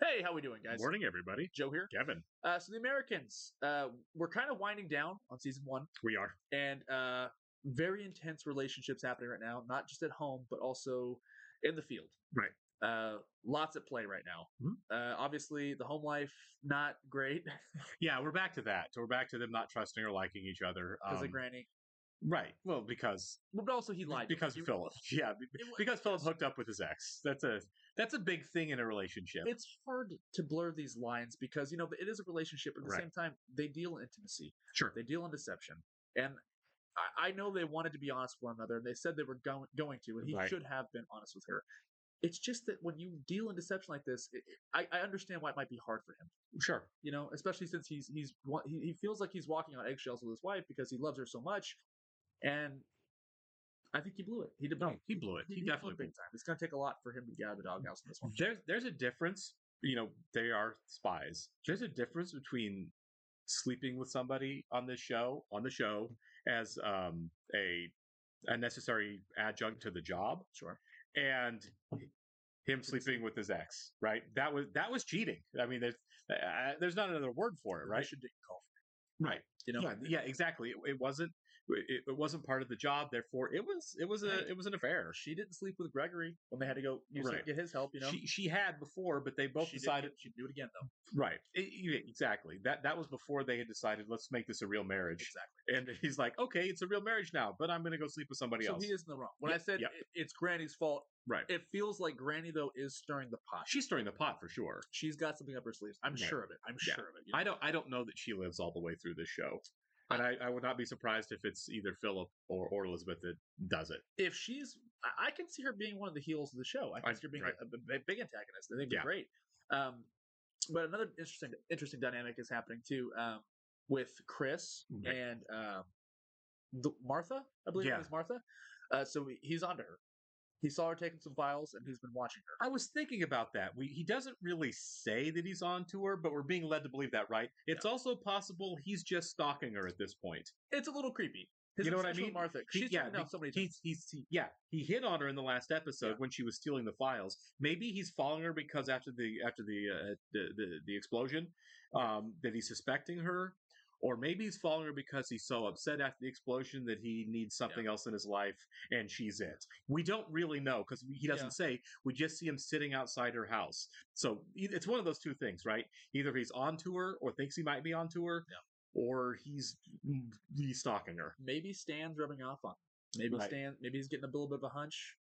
Hey, how we doing, guys? Morning, everybody. Joe here. Kevin, So the Americans, we're kind of winding down on season one, we are. and very intense relationships happening right now, not just at home, but also in the field. Right. Lots at play right now. Mhm. Obviously, the home life not great Yeah, we're back to that. We're back to them not trusting or liking each other. because of Granny. Right. Well, because But also he lied. because of Philip. Yeah, because Philip hooked up with his ex. That's a big thing in a relationship. It's hard to blur these lines because it is a relationship, but at the Right. same time they deal in intimacy. Sure. They deal in deception, and I know they wanted to be honest with one another, and they said they were going to, and he Right. should have been honest with her. It's just that when you deal in deception like this, I understand why it might be hard for him. Sure. Especially since he feels like he's walking on eggshells with his wife because he loves her so much, and I think he blew it. He No, he blew it. He definitely big time. It's going to take a lot for him to get out of the doghouse in this one. There's a difference. They are spies. There's a difference between sleeping with somebody on the show as a necessary adjunct to the job, Sure. and him sleeping with his ex, right? That was cheating. I mean, there's not another word for it, right? Should call Right. Yeah, exactly. It wasn't part of the job, therefore it was an affair. She didn't sleep with Gregory when they had to go get his help. She had before, but they both decided she'd do it again though. Right. Exactly. That was before they had decided, let's make this a real marriage. Exactly. And he's like, okay, it's a real marriage now, but I'm going to go sleep with somebody else. So he is in the wrong. When I said it's Granny's fault, right? It feels like Granny though is stirring the pot. She's stirring the pot for sure. She's got something up her sleeves. I'm sure of it. I'm sure of it. I don't know that she lives all the way through this show. And I would not be surprised if it's either Philip or Elizabeth that does it. If she's, I can see her being one of the heels of the show. I can see her being a big antagonist. I think they're great. But another interesting dynamic is happening too with Chris and Martha. I believe it was Martha. So he's onto her. He saw her taking some files, and he's been watching her. I was thinking about that. He doesn't really say that he's on to her, but we're being led to believe that, right? It's also possible he's just stalking her at this point. It's a little creepy. You know what I mean? Martha. He hit on her in the last episode when she was stealing the files. Maybe he's following her because after the explosion, that he's suspecting her. Or maybe he's following her because he's so upset after the explosion that he needs something else in his life, and she's it. We don't really know because he doesn't say. We just see him sitting outside her house. So it's one of those two things, right? Either he's onto her or thinks he might be onto her, or he's stalking her. Maybe Stan's rubbing off on him. Maybe he's getting a little bit of a hunch.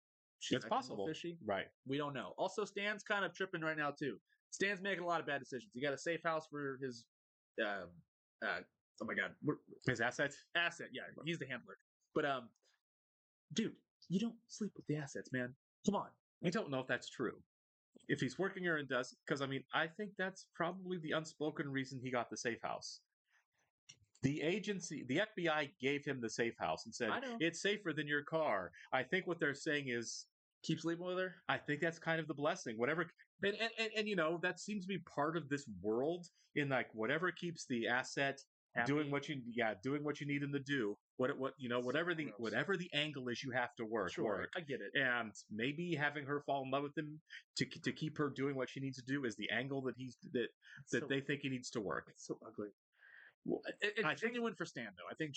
It's possible. Fishy. Right. We don't know. Also, Stan's kind of tripping right now, too. Stan's making a lot of bad decisions. He got a safe house for his... oh my god, his assets. Yeah, he's the handler. But dude, you don't sleep with the assets, man. Come on. I don't know if that's true. If he's working her and does, because I think that's probably the unspoken reason he got the safe house. The agency, the FBI, gave him the safe house and said it's safer than your car. I think what they're saying is keep sleeping with her. I think that's kind of the blessing. Whatever, and that seems to be part of this world. In like whatever keeps the asset happy. doing what you need them to do. Whatever the angle is, you have to work. I get it. And maybe having her fall in love with him to keep her doing what she needs to do is the angle that they think he needs to work. It's so ugly. Well, it's genuine for Stan, though. I think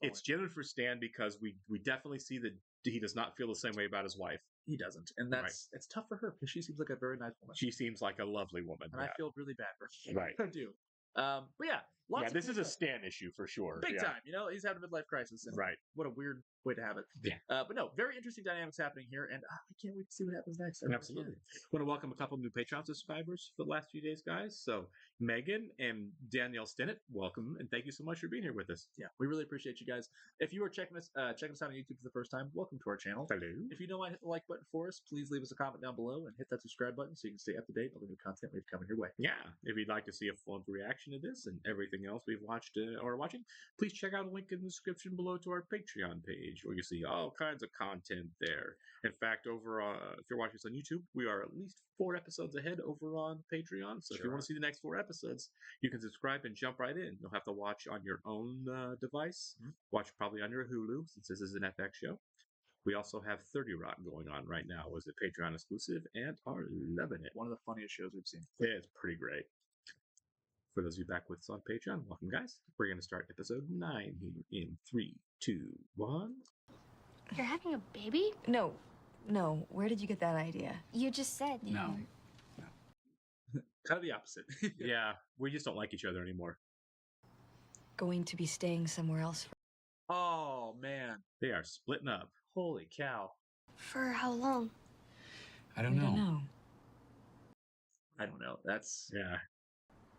it's genuine for Stan because we definitely see that he does not feel the same way about his wife. He doesn't, and it's tough for her because she seems like a very nice woman. She seems like a lovely woman, and I feel really bad for her. Right, I do. But yeah, this is a Stan issue for sure. Big time. He's having a midlife crisis. And what a weird way to have it. Yeah. But no, very interesting dynamics happening here, and I can't wait to see what happens next. Absolutely. Want to welcome a couple new Patreon subscribers for the last few days, guys. So Megan and Danielle Stinnett, welcome, and thank you so much for being here with us. Yeah, we really appreciate you guys. If you are checking us out on YouTube for the first time, welcome to our channel. Hello. If you don't mind, hit the like button for us. Please leave us a comment down below and hit that subscribe button so you can stay up to date on the new content we have coming your way. Yeah, if you'd like to see a full reaction to this and everything else we've watched or are watching, please check out a link in the description below to our Patreon page, where you see all kinds of content there. In fact, if you're watching this on YouTube, we are at least 4 episodes ahead over on Patreon. So if you want to see the next 4 episodes, you can subscribe and jump right in. You'll have to watch on your own device. Watch probably on your Hulu, since this is an FX show. We also have 30 Rock going on right now. Was it Patreon exclusive and are loving it. One of the funniest shows we've seen. Yeah, it's pretty great. For those of you back with us on Patreon, welcome, guys. We're going to start episode 9 here in 3, 2, 1. You're having a baby? No. Where did you get that idea? You just said. No. Kind of the opposite. Yeah, we just don't like each other anymore. Going to be staying somewhere else. Oh, man. They are splitting up. Holy cow. For how long? I don't know. I don't know. That's... Yeah.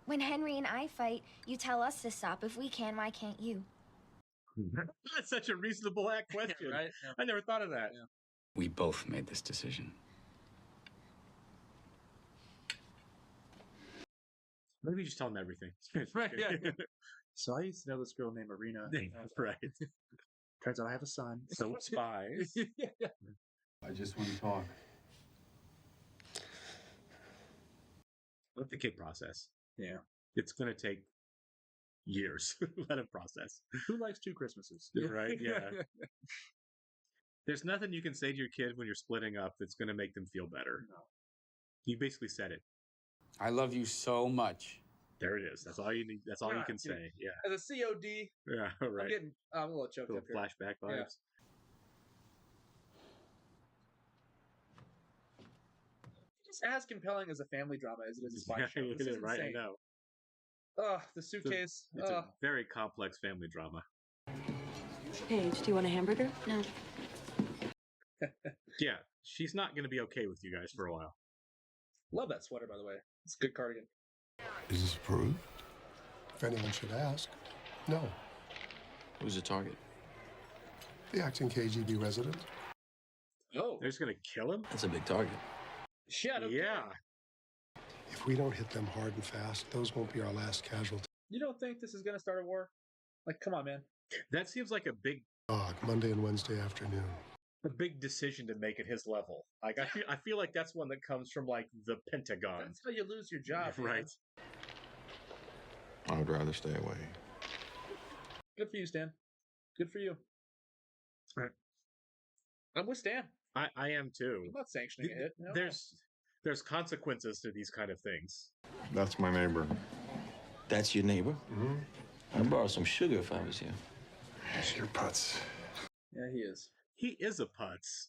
When Henry and I fight, you tell us to stop. If we can, why can't you? That's such a reasonable question. Right? Yeah. I never thought of that. Yeah. We both made this decision. Maybe just tell them everything. Right, yeah. So I used to know this girl named Marina. Right. Turns out I have a son. So spies. Yeah. I just want to talk. Let the kid process. Yeah. It's going to take years. Let him process. Who likes 2 Christmases? Right? Yeah. There's nothing you can say to your kid when you're splitting up that's going to make them feel better. No. You basically said it. I love you so much. There it is. That's all you need. That's all you can Yeah. say. Yeah. As a COD, Yeah. Right. I'm a little choked Little up here. flashback vibes. Yeah. It's as compelling as a family drama as it is a spy show. It This is, is right? I insane. know. Ugh, the suitcase. It's a very complex family drama. Paige, do you want a hamburger? No. Yeah. She's not going to be okay with you guys for a while. Love that sweater, by the way. It's a good cardigan. Is this approved? If anyone should ask, no. Who's the target? The acting KGB resident. Oh, They're just going to kill him? That's a big target. shit. Okay. Yeah. If we don't hit them hard and fast, those won't be our last casualty. You don't think this is going to start a war? Like, come on, man. That seems like a big Monday and Wednesday afternoon. decision to make at his level. Like I feel like that's one that comes from like the Pentagon. That's how you lose your job. man. Right. I would rather stay away. Good for you, Stan. Good for you. Right. I'm with Stan. I am too. I'm not sanctioning it. No. There's consequences to these kind of things. That's my neighbor. That's your neighbor? Mm-hmm. I'd borrow some sugar if I was you. It's your putz. Yeah, he is. He is a putz.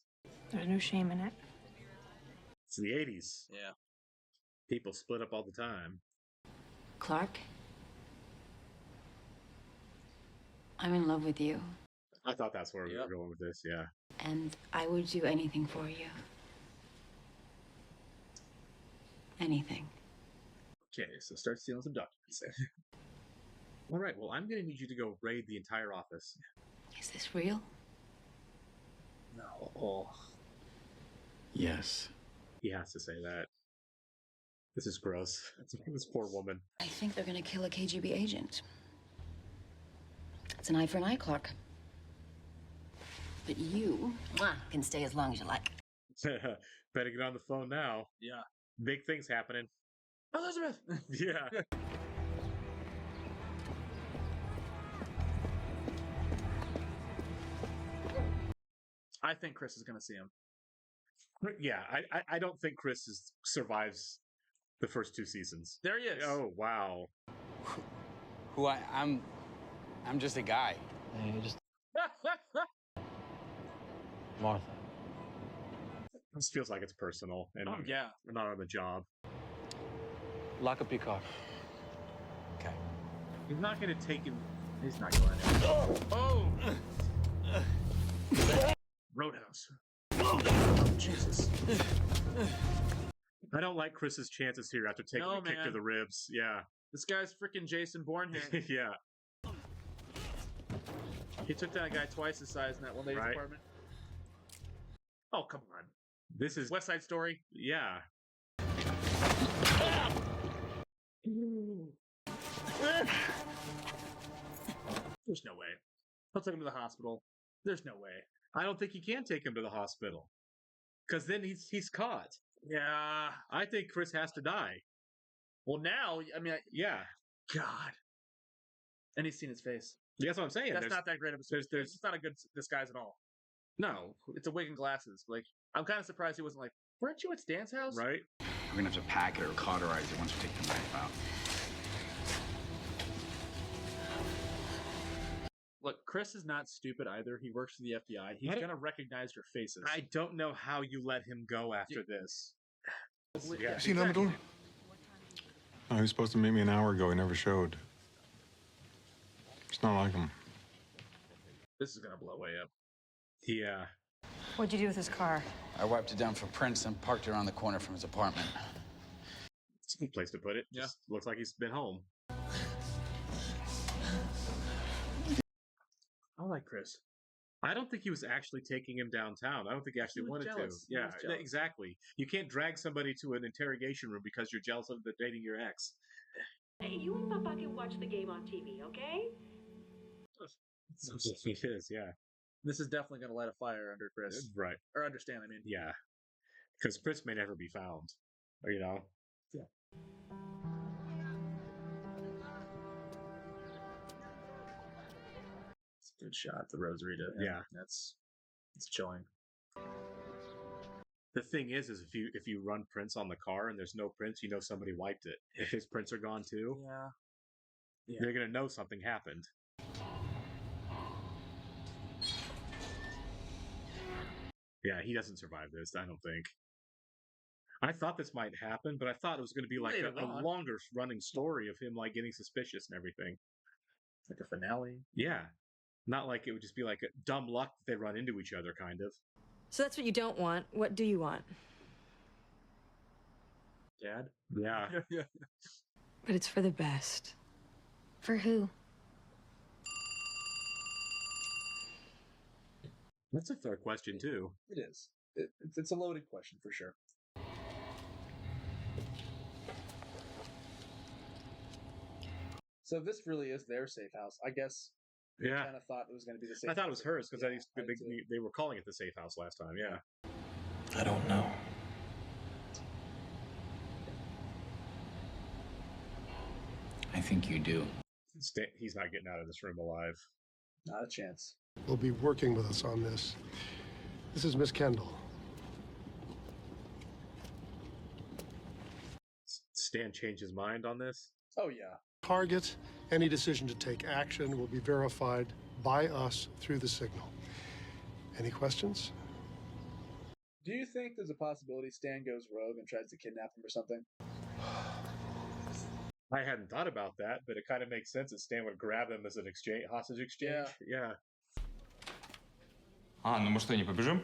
There's no shame in it. It's the 80s. Yeah. People split up all the time. Clark? I'm in love with you, I thought that's where we Yep. were going with this, yeah. and I would do anything for you. Anything. Okay, so start stealing some documents. All right, well, I'm going to need you to go raid the entire office. Is this real? No. Oh. Yes. He has to say that. This is gross. This poor woman. I think they're gonna kill a KGB agent. It's an eye for an eye, Clark. But you can stay as long as you like. Better get on the phone now. Yeah. Big things happening. Elizabeth! Yeah. I think Chris is going to see him. Yeah, I don't think Chris survives the first 2 seasons. There he is. Oh, wow. I'm just a guy. You're just Martha. This feels like it's personal and Oh, yeah. we're not on the job. Lock up your car. Okay. He's not going to take him. He's not going to. Oh! Roadhouse. Oh, Jesus. I don't like Chris's chances here after taking No, a kick to man. the ribs. Yeah. This guy's freaking Jason Bourne here. Yeah. He took down a guy twice his size in that one lady's Right. apartment. Oh, come on. This is. West Side Story. Yeah. There's no way. He'll take him to the hospital. There's no way. I don't think he can take him to the hospital. Because then he's caught. Yeah. I think Chris has to die. Well, now, I mean, Yeah. God. And he's seen his face. That's what I'm saying. That's There's- not that great of a there's- It's not a good disguise at all. No, It's a wig and glasses. Like, I'm kind of surprised he wasn't like, weren't you at Stan's house? right? We're gonna have to pack it or cauterize it once we take the knife out. Look, Chris is not stupid either. He works for the FBI. He's going to recognize your faces. I don't know how you let him go after this. You seen Amador? Oh, he was supposed to meet me an hour ago. He never showed. It's not like him. This is going to blow way up. Yeah. What'd you do with his car? I wiped it down for prints and parked it around the corner from his apartment. It's a good place to put it. Yeah. Just looks like he's been home. I like Chris. I don't think he was actually taking him downtown. I don't think he actually wanted jealous. to. Yeah, exactly. You can't drag somebody to an interrogation room because you're jealous of them dating your ex. Hey, you and Papa can watch the game on TV, okay? He is, yeah. This is definitely going to light a fire under Chris. Right. Or understand, I mean. Yeah. Because Chris may never be found. Or, you know? Yeah. It's a good shot, the rosary to him. Yeah. It's chilling. The thing is if you run prints on the car and there's no prints, you know somebody wiped it. If his prints are gone too, Yeah. you're gonna know something happened. Yeah, he doesn't survive this, I don't think. I thought this might happen, but I thought it was going to be like a longer running story of him like getting suspicious and everything. Like a finale. Yeah. Not like it would just be like a dumb luck that they run into each other, kind of. So that's what you don't want. What do you want? Dad? Yeah. But it's for the best. For who? That's a fair question, too. It is. It's a loaded question for sure. So this really is their safe house. I guess I kind of thought it was going to be the safe house. I thought it was hers because they were calling it the safe house last time, yeah. I don't know. I think you do. He's not getting out of this room alive. Not a chance. Will be working with us on this. This is Miss Kendall. Stan changed his mind on this? Oh, yeah. Target, any decision to take action will be verified by us through the signal. Any questions? Do you think there's a possibility Stan goes rogue and tries to kidnap him or something? I hadn't thought about that, but it kind of makes sense that Stan would grab him as an hostage exchange. Yeah. А, ну мы что, не побежим?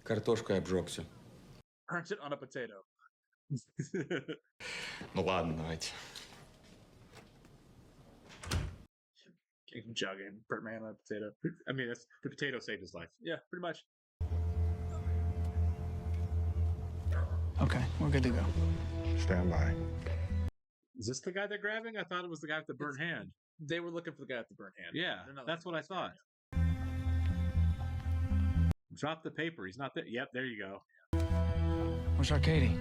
Картошкой обжегся. Burnt it on a potato. Ну ладно, давайте. Jogging, burnt man on a potato. I mean, the potato saved his life. Yeah, pretty much. Okay, we're good to go. Stand by. Is this the guy they're grabbing? I thought it was the guy with the burnt hand. They were looking for the guy with the burnt hand. Yeah, that's what I thought. Drop the paper. He's not there. Yep, there you go. Where's our Katie?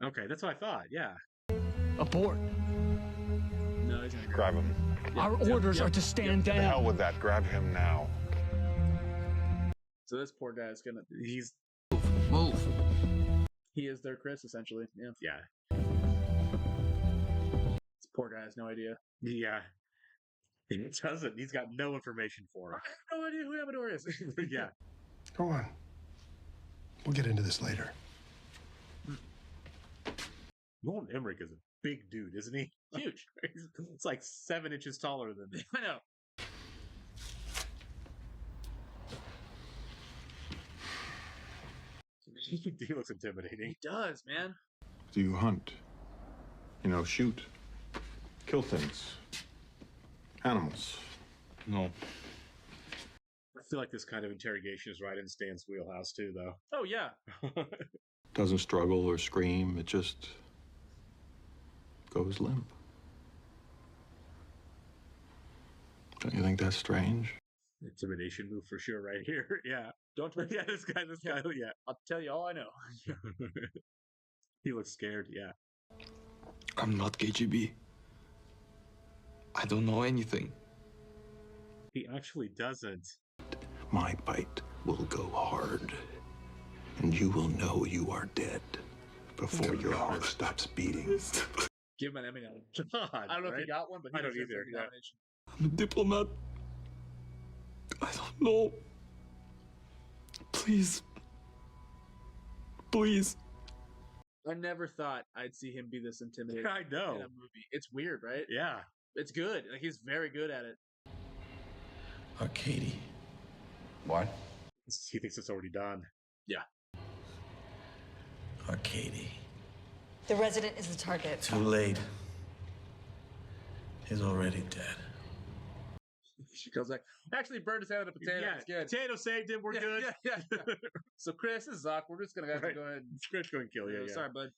Okay, that's what I thought. Yeah. Abort. No, he's gonna Grab him. Our orders are to stand The hell down. with that. Grab him now. So this poor guy is gonna. Move. He is their Chris, essentially. Yeah. Yeah. This poor guy has no idea. Yeah. He doesn't. He's got no information for him. I have no idea who Amador is. Yeah. Go on. We'll get into this later. Nolan Emmerich is a big dude, isn't he? Huge. It's like 7 inches taller than me. I know. He looks intimidating. He does, man. Do you hunt? You know, shoot. Kill things. Animals. No. I feel like this kind of interrogation is right in Stan's wheelhouse, too, though. Oh, yeah. Doesn't struggle or scream. It just goes limp. Don't you think that's strange? Intimidation move for sure right here. Yeah. Don't Yeah, this guy, yeah. I'll tell you all I know. He looks scared, yeah. I'm not KGB. I don't know anything. He actually doesn't. My bite will go hard, and you will know you are dead before your heart stops beating. Give him an Emmy nomination. God, I don't know if right? he got one, but he I don't deserves an either, Emmy yeah. nomination. I'm a diplomat. I don't know. Please. Please. I never thought I'd see him be this intimidating I know. in a movie. It's weird, right? Yeah. It's good. Like, he's very good at it. Katie. What? He thinks it's already done. Yeah. Katie. The resident is the target. Too late. He's already dead. She goes like, actually burned his head on a potato. Yeah, It's good. potato saved him. We're good. Yeah. So Chris, this is awkward. We're just gonna have to go ahead and Chris going to kill you. Yeah. sorry, bud.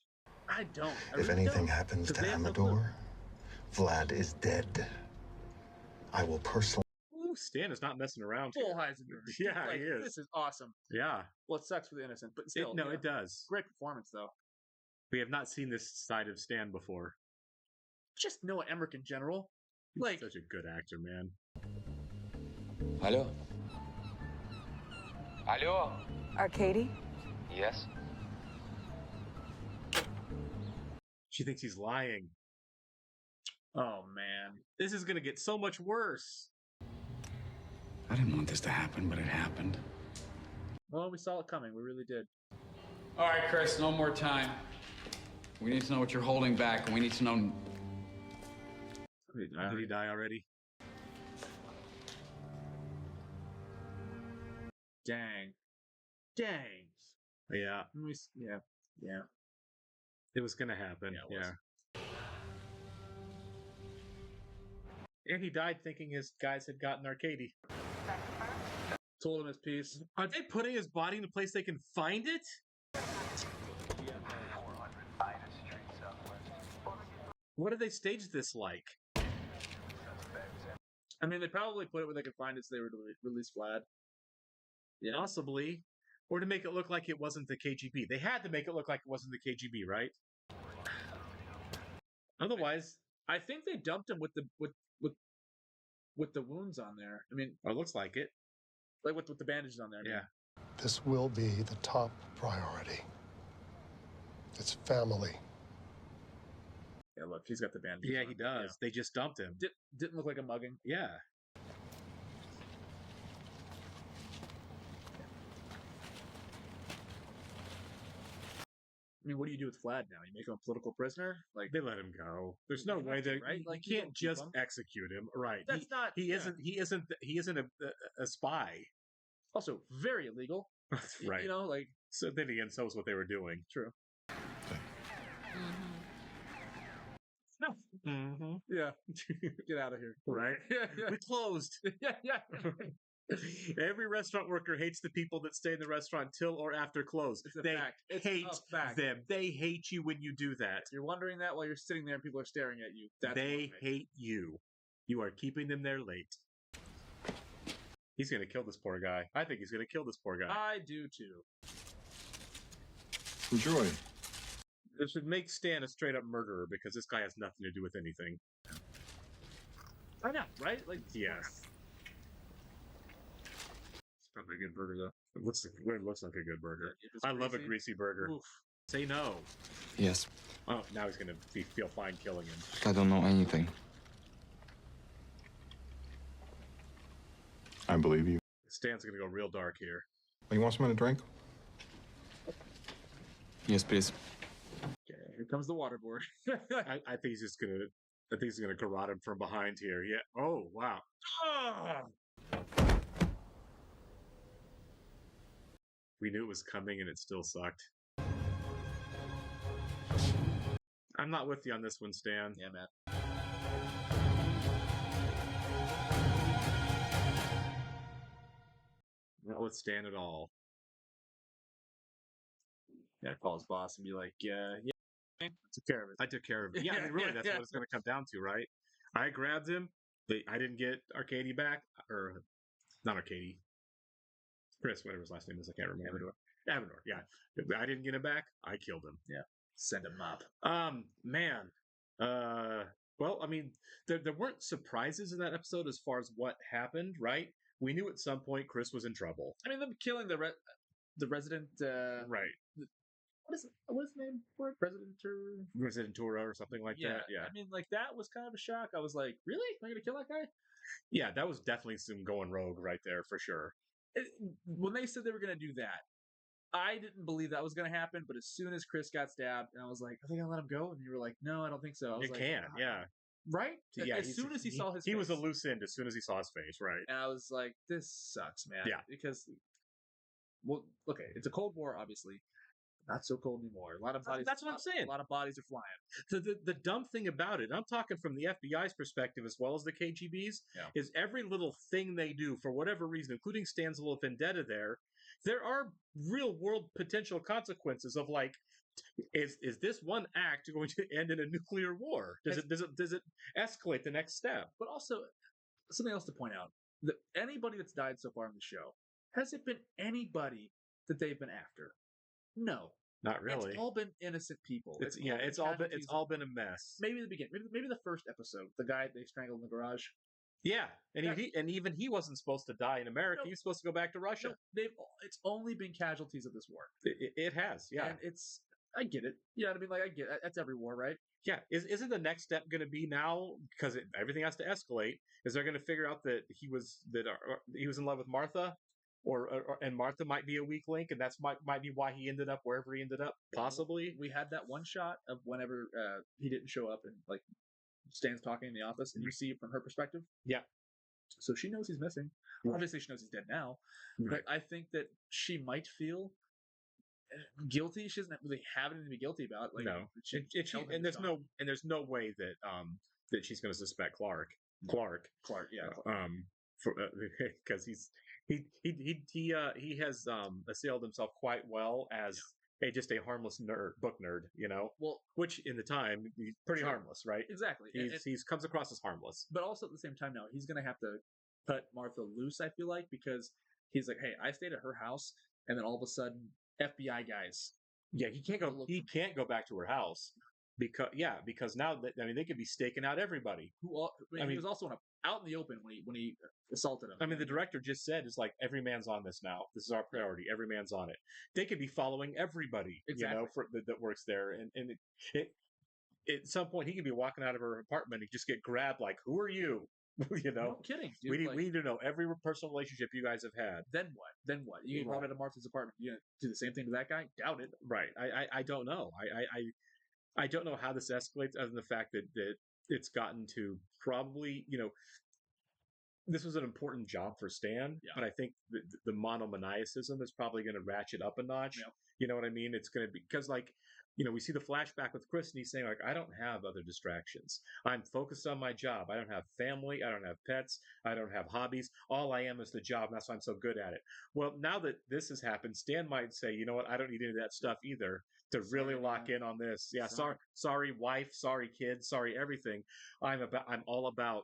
I don't. I If really anything don't. happens 'Cause to they have no clue. Amador, Vlad is dead. I will personally. Ooh, Stan is not messing around. Full here. Heisenberg. Yeah, Like, he is. This is awesome. Yeah. Well, it sucks for the innocent, but still. It does. Great performance, though. We have not seen this side of Stan before. Just Noah Emmerich in general. He's Like, such a good actor, man. Hello? Hello? Arcady? Yes? She thinks he's lying. oh man. This is going to get so much worse. I didn't want this to happen, but it happened. Well, we saw it coming. We really did. All right, Chris, no more time. We need to know what you're holding back, and we need to know... Did he die already? Dang. Dang. Yeah. Yeah. It was going to happen. Yeah, it was. And he died thinking his guys had gotten Arcady. Told him his piece. Are they putting his body in a place they can find it? What did they stage this like? I mean, they probably put it where they could find it so they were to release Vlad. Yeah. Possibly. Or to make it look like it wasn't the KGB. They had to make it look like it wasn't the KGB, right? Otherwise, I think they dumped him with the wounds on there. I mean, it looks like it. like with the bandages on there. I mean. Yeah. This will be the top priority. It's family. Yeah, look, he's got the bandages. Yeah, on. he does. Yeah. They just dumped him. Didn't look like a mugging. Yeah. I mean, what do you do with Vlad now? You make him a political prisoner? Like, They let him go. There's no You way have to, that right? you Like, you can't don't keep just him. execute him, right? That's not. He yeah. isn't. He isn't a spy, Also very illegal. right? You know, like So then again, so is what they were doing. true. Mm-hmm. Yeah. Get out of here. Right? Yeah. We closed. Yeah. Every restaurant worker hates the people that stay in the restaurant till or after close. It's a They fact. It's hate a fact. them. They hate you when you do that. You're wondering that while you're sitting there and people are staring at you. That's They what hate you. You are keeping them there late. He's going to kill this poor guy. I think he's going to kill this poor guy. I do too. Enjoy. This should make Stan a straight up murderer because this guy has nothing to do with anything. I know, right? Like, Yes. it's probably a good burger though. It looks like a good burger. If it's I love a greasy, greasy burger. oof. Say no. Yes, Oh, now he's going to feel fine killing him. I don't know anything. I believe you. Stan's going to go real dark here. You want something to drink? Yes, please. Okay, here comes the waterboard. I think he's just going to. I think he's going to garrote him from behind here. Yeah. Oh, wow. Ah! We knew it was coming and it still sucked. I'm not with you on this one, Stan. Yeah, man. Not with Stan at all. Yeah, call his boss and be like, yeah, I took care of it. I took care of it. Yeah, I mean, really, that's what it's going to come down to, right? I grabbed him. I didn't get Arcady back. Or, not Arcady. Chris, whatever his last name is, I can't remember. Amador, yeah. I didn't get him back. I killed him. Yeah. Send him up. Man. Well, I mean, there weren't surprises in that episode as far as what happened, right? we knew at some point Chris was in trouble. I mean, them killing the resident. Right. What is the name for it? Residentura or something like that. Yeah. I mean, like, that was kind of a shock. I was like, really? Am I going to kill that guy? Yeah, that was definitely some going rogue right there for sure. When they said they were going to do that, I didn't believe that was going to happen. But as soon as Chris got stabbed, and I was like, are they going to let him go? And you were like, no, I don't think so. I was It like, can, yeah. Right? Yeah, as soon as he saw his face. He was a loose end as soon as he saw his face, right. And I was like, this sucks, man. Yeah. Because, well, okay, it's a Cold War, obviously. Not so cold anymore. A lot of bodies. That's what I'm saying. A lot of bodies are flying. So the dumb thing about it, I'm talking from the FBI's perspective as well as the KGB's, is every little thing they do for whatever reason, including Stan's little vendetta there are real world potential consequences of like, is this one act going to end in a nuclear war? Does it escalate the next step? But also something else to point out: that anybody that's died so far in the show, has it been anybody that they've been after? No, not really. It's all been innocent people. It's all been a mess. Maybe the beginning, maybe the first episode, the guy they strangled in the garage. Yeah, and even he wasn't supposed to die in America. He was supposed to go back to Russia. No, it's only been casualties of this war. It has, yeah. And I get it. You know what I mean? Like, I get it. That's every war, right? Yeah. Isn't the next step going to be now, because everything has to escalate? Is they're going to figure out that he was in love with Martha, and Martha might be a weak link, and that's might be why he ended up wherever he ended up. Possibly. We had that one shot of whenever he didn't show up, and like Stan's talking in the office, and you see it from her perspective. Yeah. So she knows he's missing. Right. Obviously, she knows he's dead now. Right. But I think that she might feel guilty. She doesn't really have anything to be guilty about. Like, no, there's no way that that she's going to suspect Clark, yeah. Because he has assailed himself quite well as just a harmless book nerd, you know. Well, which in the time he's pretty harmless, right? Exactly. He's comes across as harmless, but also at the same time now he's going to have to cut Martha loose. I feel like, because he's like, hey, I stayed at her house, and then all of a sudden FBI guys. Yeah, he can't go. He can't go back to her house because now they could be staking out everybody. He was also out in the open when he assaulted him. I mean, the director just said it's like every man's on this now. This is our priority. Every man's on it. They could be following everybody, exactly. That works there, and at some point he could be walking out of her apartment and just get grabbed. Like, who are you? You know, no kidding. Dude. We need to know every personal relationship you guys have had. Then what? You get brought out of Martha's apartment. You gonna do the same thing to that guy? Doubt it. Right. I don't know. I don't know how this escalates, other than the fact that it's gotten to probably, you know, this was an important job for Stan, but I think the monomaniacism is probably going to ratchet up a notch. Yeah. You know what I mean? It's going to be because, like, you know, we see the flashback with Chris, and he's saying, like, I don't have other distractions. I'm focused on my job. I don't have family. I don't have pets. I don't have hobbies. All I am is the job, and that's why I'm so good at it. Well, now that this has happened, Stan might say, you know what? I don't need any of that stuff either to really lock in on this. Yeah, sorry, wife. Sorry, kids. Sorry, everything. I'm all about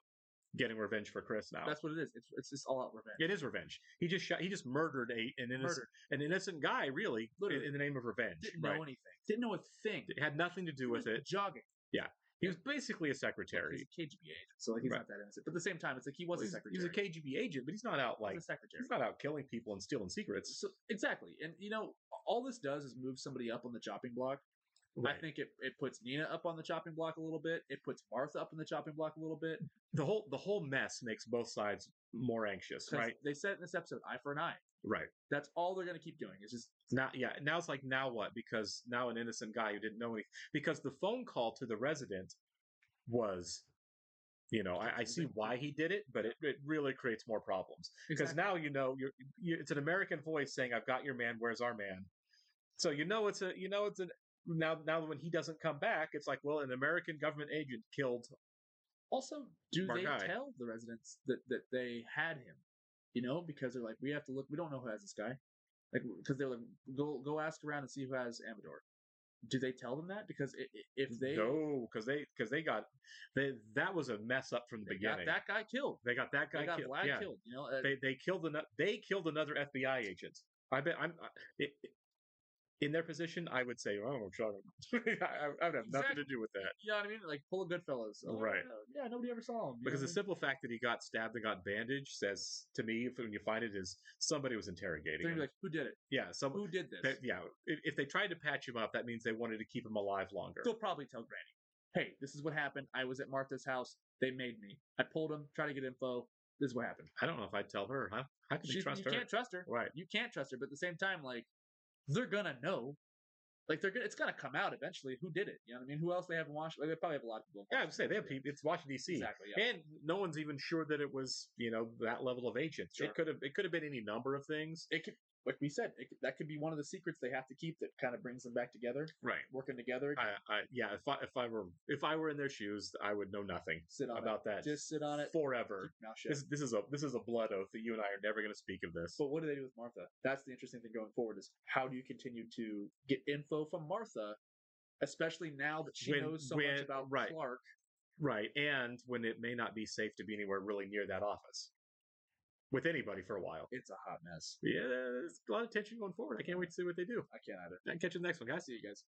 getting revenge for Chris now. That's what it is. It's just all out revenge. It is revenge. He just murdered an innocent guy, really, in the name of revenge. Didn't know anything. Didn't know a thing. It had nothing to do with it. Jogging. Yeah. He was basically a secretary. He's a KGB agent, so like he's not that innocent. But at the same time, it's like he was a secretary. He's a KGB agent, but he's not out like he's a secretary. He's not out killing people and stealing secrets. So, exactly. And you know, all this does is move somebody up on the chopping block. Right. I think it puts Nina up on the chopping block a little bit. It puts Martha up on the chopping block a little bit. The whole mess makes both sides more anxious, right? They said in this episode, eye for an eye. Right. That's all they're going to keep doing. It's just now. Yeah. Now it's like, now what? Because now an innocent guy who didn't know anything. Because the phone call to the resident was, you know, I see why he did it, but it really creates more problems. Because now it's an American voice saying, "I've got your man. Where's our man?" So now when he doesn't come back, it's like, well, an American government agent killed. Also, do they tell the residents that they had him? You know, because they're like, we have to look. We don't know who has this guy. Like, because they're like, go ask around and see who has Amador. Do they tell them that? Because if they because that was a mess up from the beginning. That guy killed. They got that guy killed. Vlad killed. You know, they killed another FBI agent. I bet in their position, I would say, "Oh, shut up." I would have nothing to do with that. You know what I mean? Like pull a Goodfellas. Oh, Right. Yeah, nobody ever saw him. Because the simple fact that he got stabbed and got bandaged says to me, when you find it, is somebody was interrogating they're him. gonna be like, who did it? Yeah, Who did this? Yeah, if they tried to patch him up, that means they wanted to keep him alive longer. They'll probably tell Granny, "Hey, this is what happened. I was at Martha's house. They made me. I pulled him, tried to get info. This is what happened." I don't know if I'd tell her. How can you trust her? You can't trust her. Right. You can't trust her. But at the same time, like, they're gonna know. Like it's gonna come out eventually who did it. You know what I mean? Who else they have in Washington? Like, they probably have a lot of people. Yeah, I would say they have people. It's Washington D.C. Exactly. Yeah. And no one's even sure that it was that level of agent. Sure. It could have been any number of things. It could, like we said, that could be one of the secrets they have to keep that kind of brings them back together. Right. Working together. Yeah. If I were in their shoes, I would know nothing about that. Just sit on it forever. Keep your mouth shut. This is a blood oath that you and I are never going to speak of this. But what do they do with Martha? That's the interesting thing going forward is how do you continue to get info from Martha, especially now that she knows so much about Clark. Right, and when it may not be safe to be anywhere really near that office with anybody for a while. It's a hot mess. Yeah, there's a lot of tension going forward. I can't wait to see what they do. I can't either. Catch you in the next one, guys. See you guys.